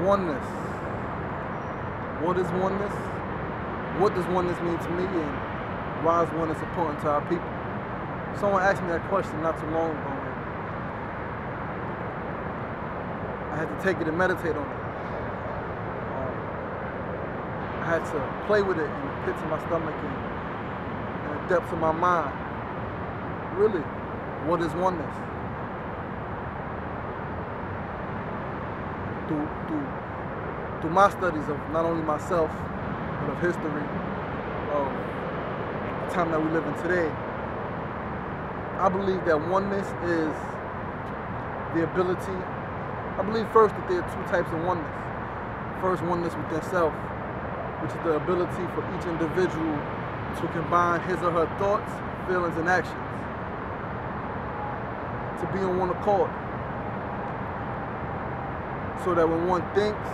Oneness. What is oneness? What does oneness mean to me, and why is oneness important to our people? Someone asked me that question not too long ago, and I had to take it and meditate on it. I had to play with it in the pits of my stomach and in the depths of my mind. Really, what is oneness? Through my studies of not only myself, but of history, of the time that we live in today, I believe that oneness is the ability. I believe first that there are two types of oneness. First, oneness within self, which is the ability for each individual to combine his or her thoughts, feelings, and actions to be on one accord. So that when one thinks,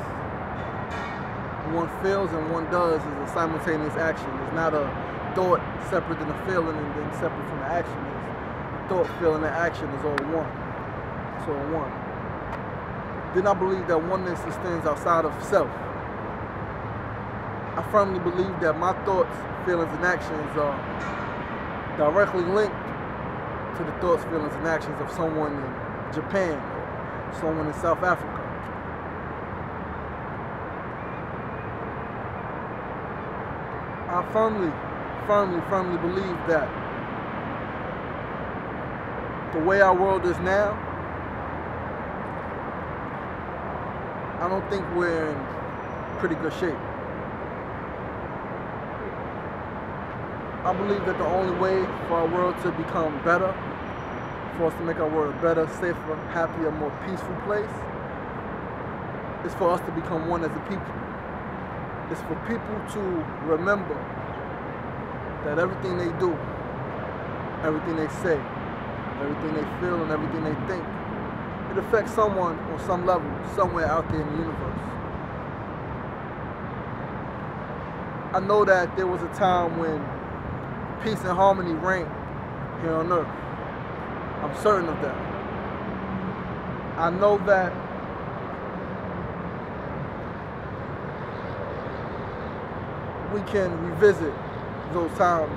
one feels, and one does is a simultaneous action. It's not a thought separate than a feeling and then separate from the action. It's thought, feeling, and action is all one. It's all one. Then I believe that oneness extends outside of self. I firmly believe that my thoughts, feelings, and actions are directly linked to the thoughts, feelings, and actions of someone in Japan or someone in South Africa. I firmly believe that the way our world is now, I don't think we're in pretty good shape. I believe that the only way for our world to become better, for us to make our world a better, safer, happier, more peaceful place, is for us to become one as a people. It's for people to remember that everything they do, everything they say, everything they feel, and everything they think, it affects someone on some level, somewhere out there in the universe. I know that there was a time when peace and harmony reigned here on earth. I'm certain of that. I know that we can revisit those times,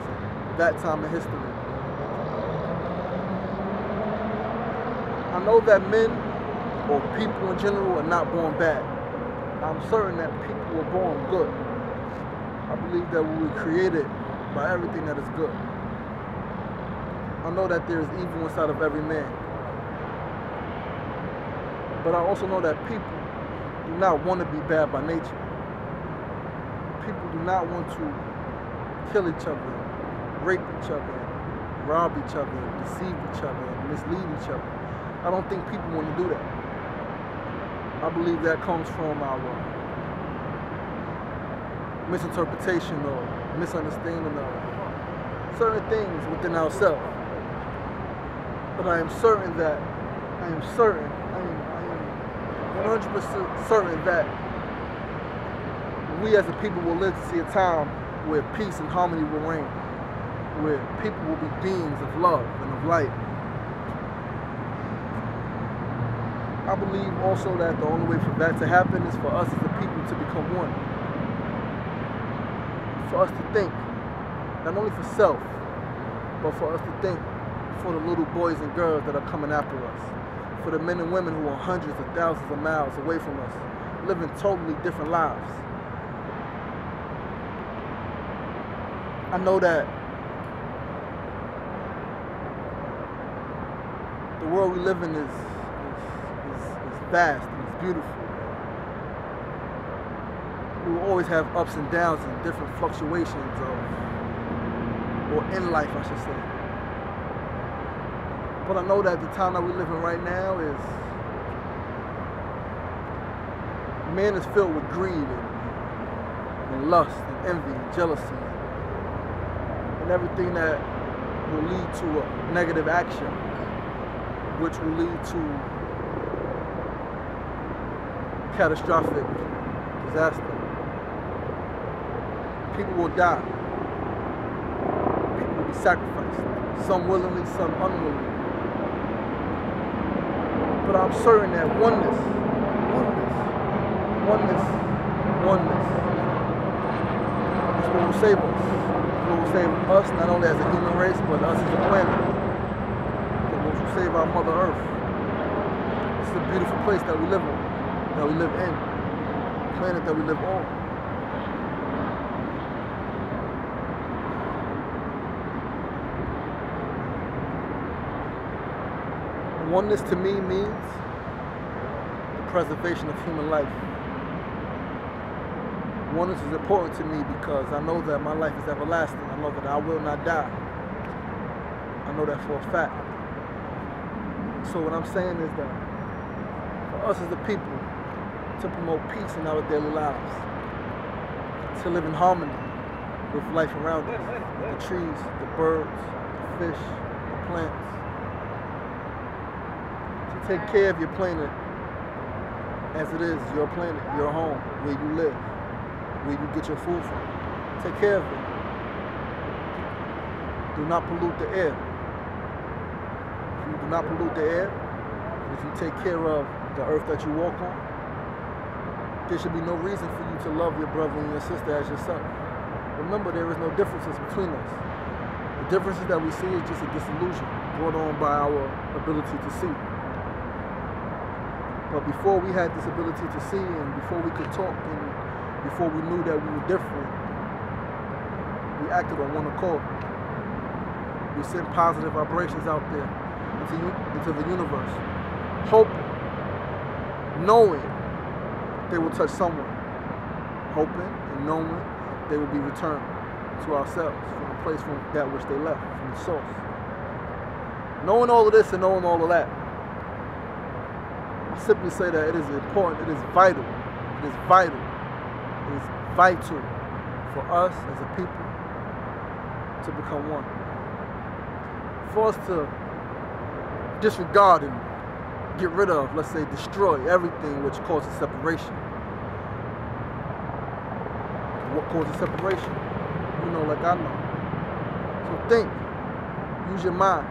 that time in history. I know that men, or people in general, are not born bad. I'm certain that people were born good. I believe that we were created by everything that is good. I know that there is evil inside of every man. But I also know that people do not want to be bad by nature. People do not want to kill each other, rape each other, rob each other, deceive each other, mislead each other. I don't think people want to do that. I believe that comes from our misinterpretation or misunderstanding of certain things within ourselves. But I am 100% certain that we as a people will live to see a time where peace and harmony will reign, where people will be beings of love and of light. I believe also that the only way for that to happen is for us as a people to become one. For us to think, not only for self, but for us to think for the little boys and girls that are coming after us, for the men and women who are hundreds of thousands of miles away from us, living totally different lives. I know that the world we live in is vast and it's beautiful. We will always have ups and downs and different fluctuations or in life, I should say. But I know that the time that we live in right now is, man is filled with greed and lust and envy and jealousy and everything that will lead to a negative action, which will lead to catastrophic disaster. People will die. People will be sacrificed, some willingly, some unwillingly. But I'm certain that oneness Oneness. Oneness. It's what will save us. It's what will save us, not only as a human race, but us as a planet. It's what will save our Mother Earth. It's a beautiful place that we live on, that we live in. The planet that we live on. Oneness to me means the preservation of human life. Oneness is important to me because I know that my life is everlasting. I know that I will not die. I know that for a fact. So what I'm saying is that for us as a people, to promote peace in our daily lives, to live in harmony with life around us, the trees, the birds, the fish, the plants, take care of your planet as it is your planet, your home, where you live, where you get your food from. Take care of it. Do not pollute the air. If you do not pollute the air, if you take care of the earth that you walk on, there should be no reason for you to love your brother and your sister as yourself. Remember, there is no differences between us. The differences that we see is just a disillusion brought on by our ability to see. But before we had this ability to see, and before we could talk, and before we knew that we were different, we acted on one accord. We sent positive vibrations out there into the universe, hoping, knowing they will touch someone, hoping and knowing they will be returned to ourselves from the place from that which they left, from the source. Knowing all of this and knowing all of that, simply say that it is important, it is vital, it is vital, it is vital for us as a people to become one. For us to disregard and get rid of, let's say destroy everything which causes separation. What causes separation? You know, like I know. So think, use your mind.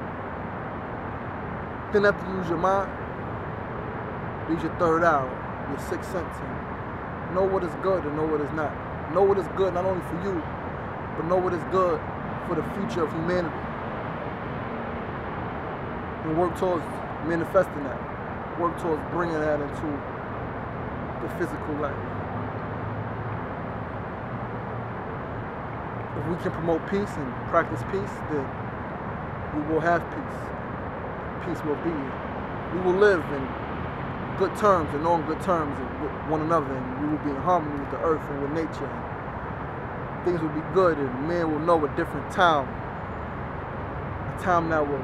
Then after you use your mind, use your third eye, your sixth sense, and know what is good and know what is not. Know what is good not only for you, but know what is good for the future of humanity. And work towards manifesting that. Work towards bringing that into the physical life. If we can promote peace and practice peace, then we will have peace. Peace will be here. We will live in good terms and on good terms with one another, and we will be in harmony with the earth and with nature. And things will be good, and man will know a different time, a time that was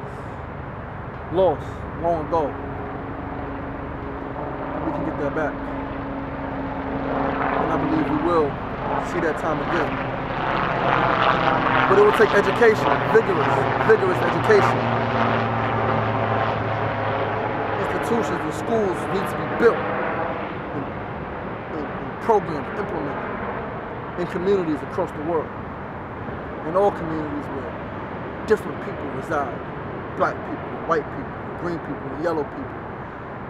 lost long ago. We can get that back, and I believe we will see that time again. But it will take education, vigorous education. Institutions and schools need to be built and programs implemented in communities across the world. In all communities where different people reside. Black people, white people, green people, yellow people.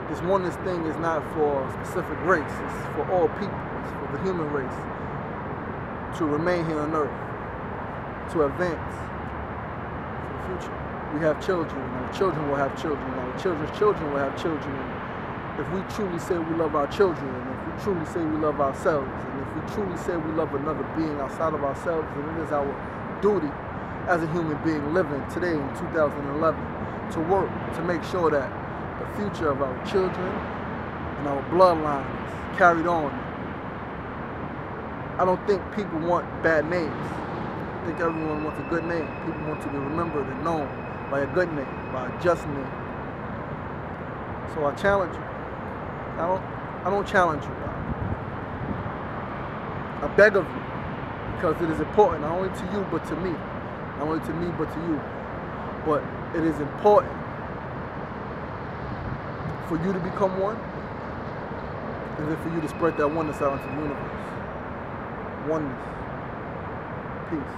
This oneness thing is not for a specific race. It's for all people. It's for the human race to remain here on earth, to advance for the future. We have children, and our children will have children, and our children's children will have children. And if we truly say we love our children, and if we truly say we love ourselves, and if we truly say we love another being outside of ourselves, then it is our duty as a human being living today in 2011 to work to make sure that the future of our children and our bloodline is carried on. I don't think people want bad names. I think everyone wants a good name. People want to be remembered and known by a good name, by a just name. So I challenge you. I don't challenge you. I beg of you, because it is important not only to you but to me. Not only to me but to you. But it is important for you to become one, and then for you to spread that oneness out into the universe. Oneness. Peace.